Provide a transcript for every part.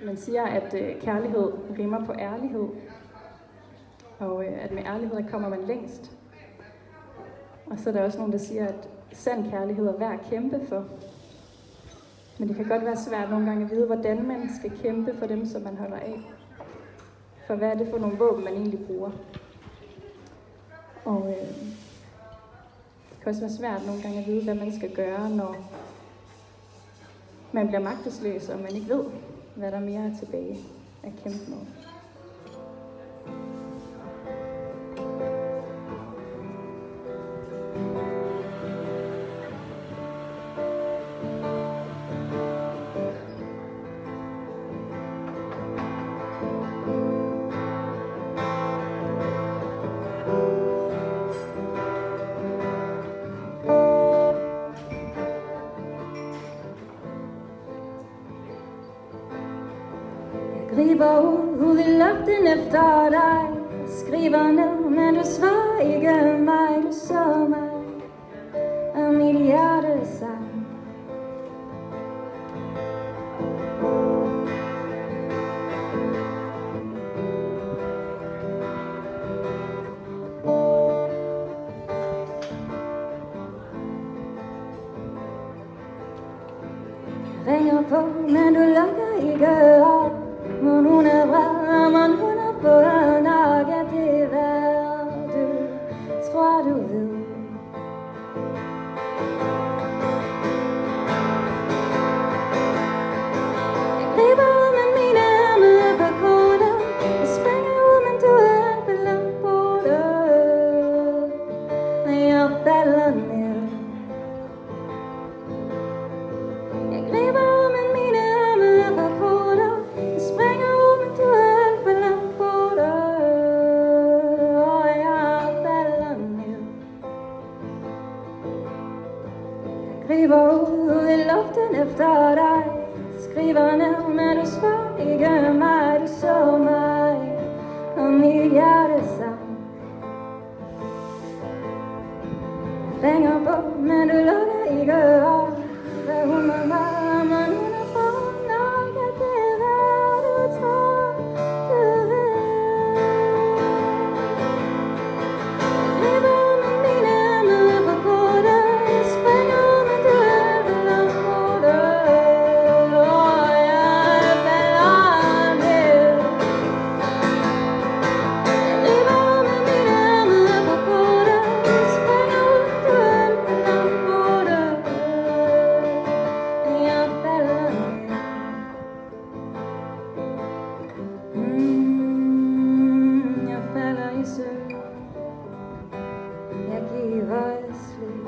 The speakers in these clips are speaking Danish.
Man siger, at kærlighed rimer på ærlighed, og at med ærlighed der kommer man længst. Og så er der også nogen, der siger, at sand kærlighed er værd at kæmpe for. Men det kan godt være svært nogle gange at vide, hvordan man skal kæmpe for dem, som man holder af. For hvad er det for nogle våben, man egentlig bruger? Og det kan også være svært nogle gange at vide, hvad man skal gøre, når man bliver magtesløs, og man ikke ved, hvad der mere er tilbage at kæmpe med. Griber ud i luften efter dig, skriver ned, men du svarer ikke mig. Du så mig og mit hjerte sang. Ringer på, men du lukker ikke op. Men hun er vred, men hun er både nok, at det er hvad du tror du ved. Jeg griber ud med mine arme på kortet. Jeg springer ud, men du er alt for langt borte. Og jeg falder ned. Jeg griber ud med mine arme på kortet. Jeg springer ud, men du er alt for langt borte. Og jeg falder ned. Jeg griber ud i luften efter dig. Skriver ned, men du svarer ikke mig. Du så mig og mit hjerte sang. Jeg ringer på, men du lukker ikke op. Hvad hun er mig, men hun er for nok, at det er hvad du tror du ved. Jeg griber ud med mine arme på kortet. Jeg springer ud, men du er alt for langt borte. Og jeg falder ned. Jeg griber ud med mine arme på kortet. Jeg springer ud, men du er alt for langt borte. Jeg falder ned. Jeg falder i søvn. Jeg giver slip.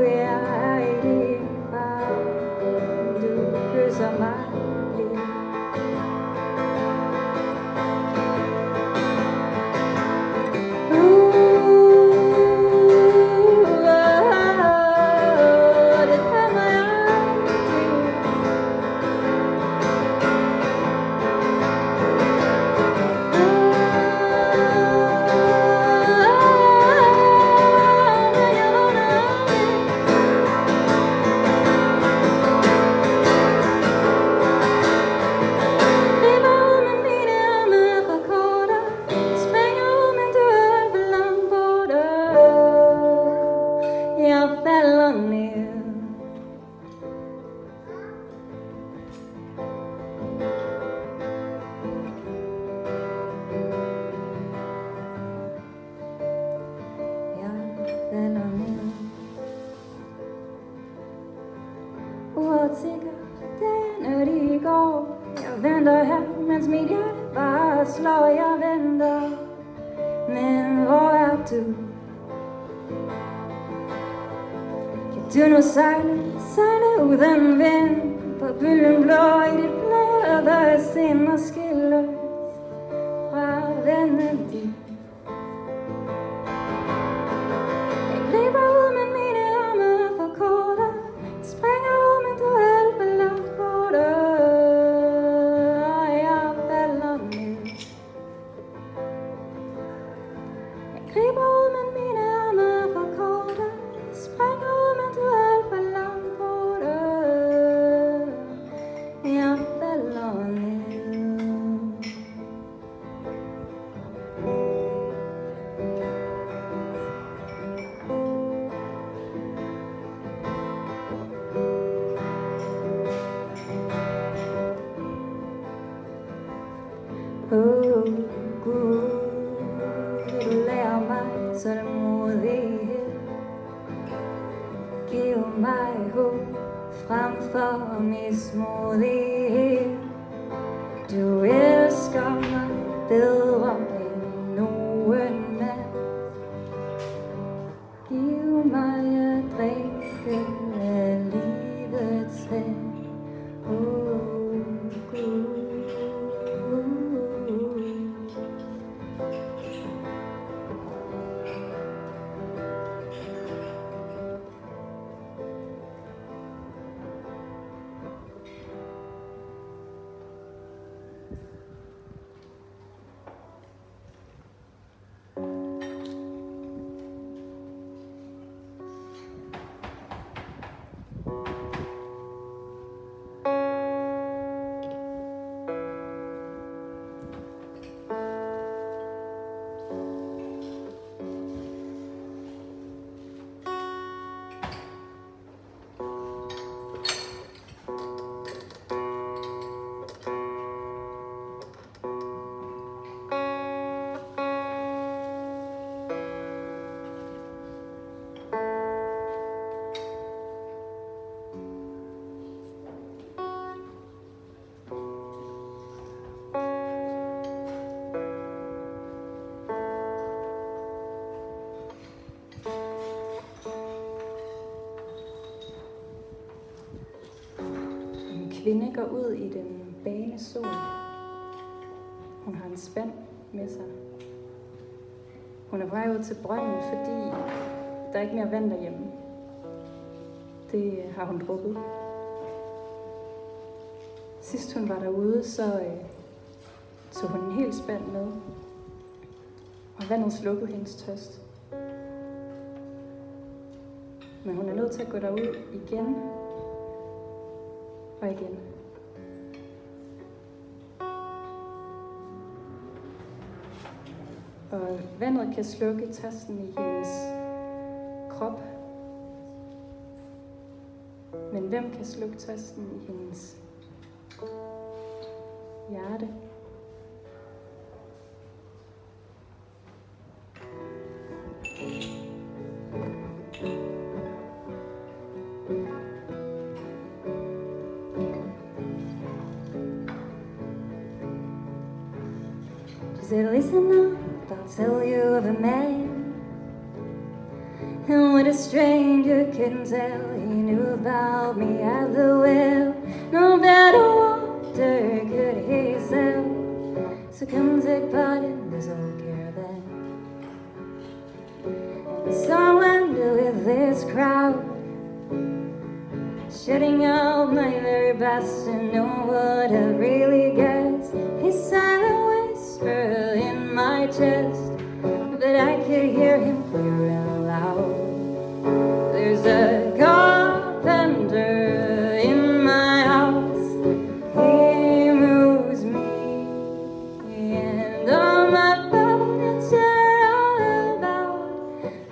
Jeg er i din favn. Du kysser mig blidt. Det kommer jeg til. Dagen de går. Jeg venter her, mens mit hjerte bare slår. Jeg venter, men hvor er du? Kan du nu sejle uden vind på bølgen blå i dit bløde sind og skille fra vennen din? Jeg griber ud med mine arme på kortet. Springer ud, men du er alt for langt borte. Og jeg falder ned. Jeg griber ud med mine arme på kortet. smålighed. Giv mig håb frem for mismodighed. Du elsker mig bedre end nogen mand. Giv mig at drikke af livets vand. Gud. Kvinde går ud i den bagende sol. Hun har en spand med sig. Hun er på vej ud til brønden, fordi der er ikke mere vand derhjemme. Det har hun drukket. Sidst hun var derude, så tog hun en hel spand med. Og vandet slukkede hendes tørst. Men hun er nødt til at gå derud igen. Og igen. Og vandet kan slukke tørsten i hendes krop. Men hvem kan slukke tørsten i hendes hjerte? Said, listen up, I'll tell you of a man. And what a stranger couldn't tell, he knew about me at the well. No better water could he sell. So come take part in this old caravan. And so I wonder with this crowd, shutting out my very best to know what I really guess. His silent whisper in my chest, but I could hear him clear and loud. There's a carpenter in my house, he moves me, and all my thoughts are all about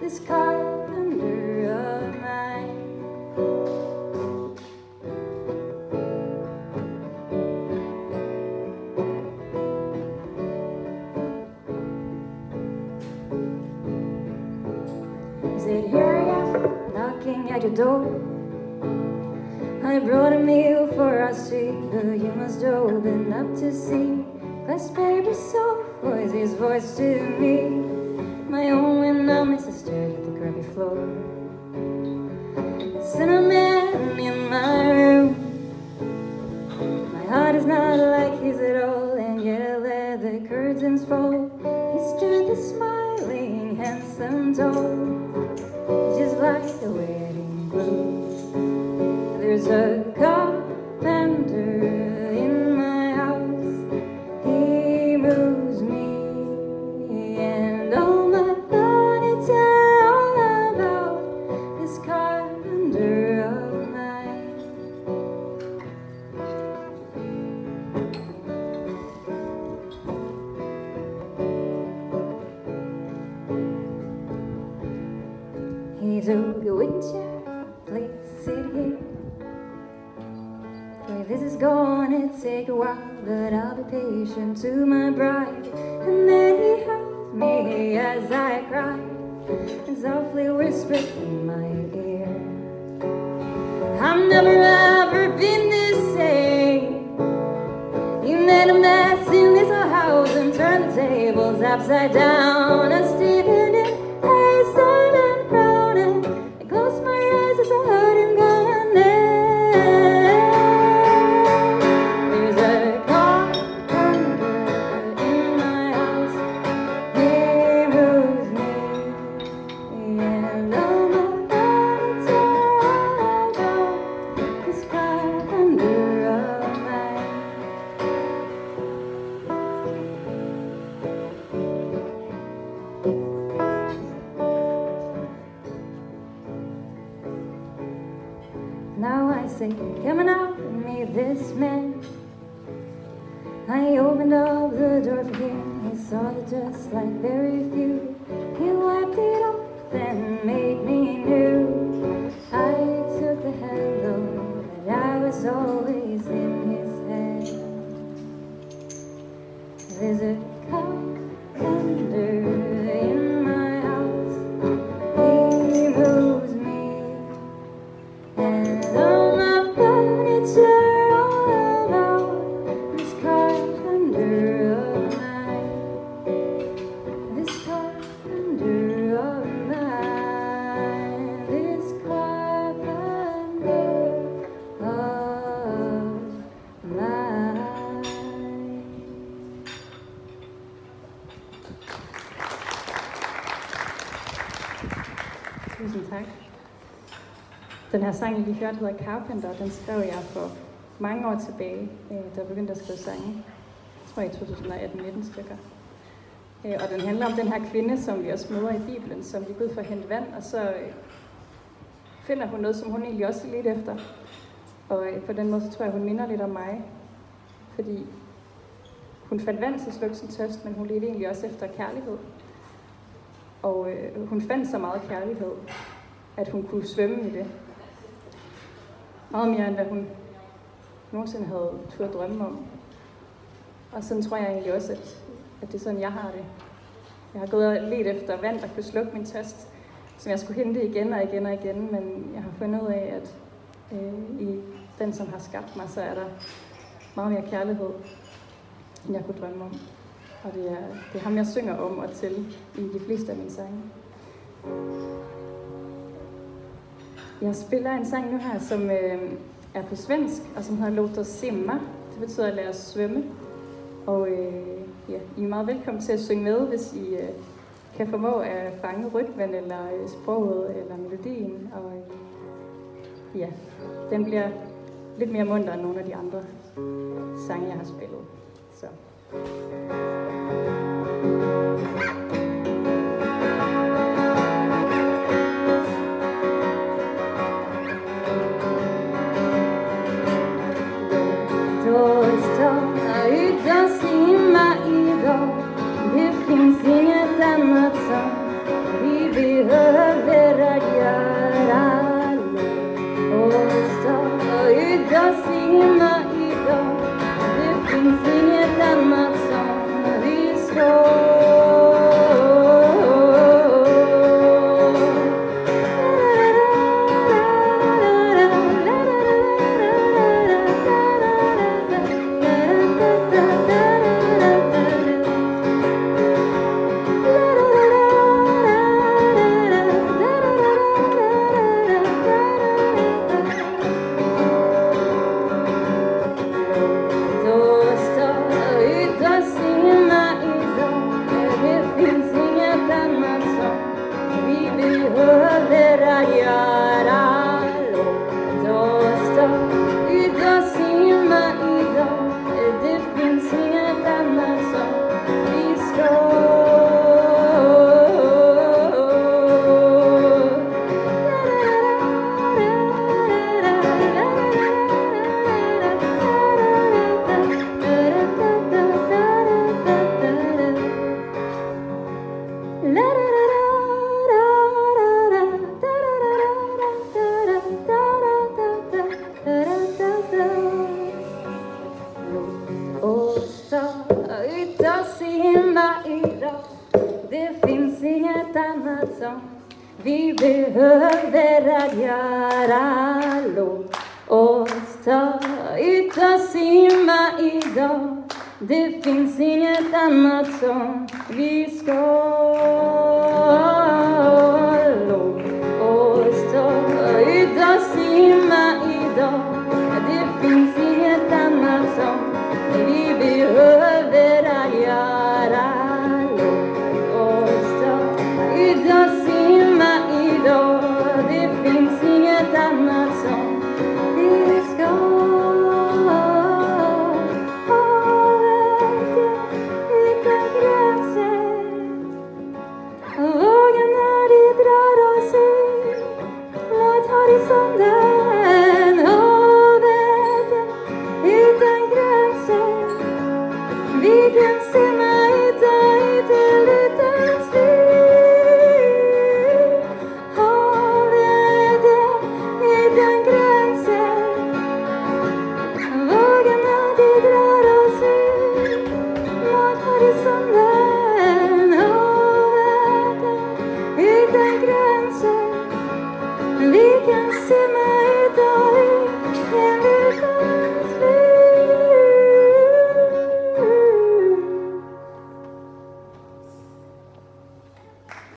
this carpenter of mine. Here I am, knocking at your door. I brought a meal for us three, but you must open up to see. Glass paper soft was his voice to me. My own window, Mrs. stared at the grubby floor. Cinnamon in my room. My heart is not like his at all, and yet I let the curtains fall. He stood there smiling, handsome, tall, just like the wedding blue. There's a carpenter in my house, he moves me, and all my thoughts are all about this carpenter of mine. He took a wheelchair, placed it here. For this is gonna take a while, but I'll be patient to my bride. And then he held me as I cried. softly whispered in my ear, I've never ever been the same. You made a mess in this old house and turned the tables upside down. I Stephen and Harrison and frowning. I closed my eyes as I heard him going in. There's a carpenter in my house. He moves me, and all my thoughts are about this carpenter of mine. Now I say, come on out and meet this man. I opened up the door for him. He saw the dust like very few. He wiped it off and made me new. I took the handle that I was always in his hand. There's a carpenter in my house. He moves me, and all my furniture all about this carpenter of mine. This carpenter of mine. This carpenter of mine. Tusind tak. Den her sang, I lige hørte, hedder Carpenter. Den skrev jeg for mange år tilbage, da jeg begyndte at skrive sange. Jeg tror i 2018-19 stykker. Og den handler om den her kvinde, som vi også møder i Bibelen, som gik ud for at hente vand, og så finder hun noget, som hun egentlig også er lidt efter. Og på den måde, så tror jeg, hun minder lidt om mig. Fordi hun fandt vand til at slukke sin tørst, men hun ledte egentlig også efter kærlighed. Og hun fandt så meget kærlighed, at hun kunne svømme i det. Meget mere, end hvad hun nogensinde havde turde drømme om. Og sådan tror jeg egentlig også, at det er sådan, jeg har det. Jeg har gået og let efter vand, der kunne slukke min tørst, som jeg skulle hente igen og igen og igen, men jeg har fundet ud af, at i den, som har skabt mig, så er der meget mere kærlighed, end jeg kunne drømme om. Og det er ham, jeg synger om og til i de fleste af mine sange. Jeg spiller en sang nu her, som er på svensk, og som hedder Låt oss simma. Det betyder lad os svømme. Og ja, I er meget velkommen til at synge med, hvis I kan formå at fange rytmen, eller sproget, eller melodien. Og ja, den bliver lidt mere munter end nogle af de andre sange, jeg har spillet. Så. Ut och simma idag. Det finns inget annat som vi behöver att göra. Låt oss ut och simma idag. Det finns inget annat som vi ska Vi behöver att göra låt oss ta ut och simma idag. Det finns inget annat som vi ska. Låt oss ta ut och simma idag. Det finns inget annat som vi behöver att göra. Låt oss ta ut och simma idag. Det finns inget annat som vi ska. Horisonten, havet utan gränser. Vi kan simma utan slut. Havet utan gränser. Vågorna de drar oss ut mot horisonten, havet utan gränser. Vi kan simma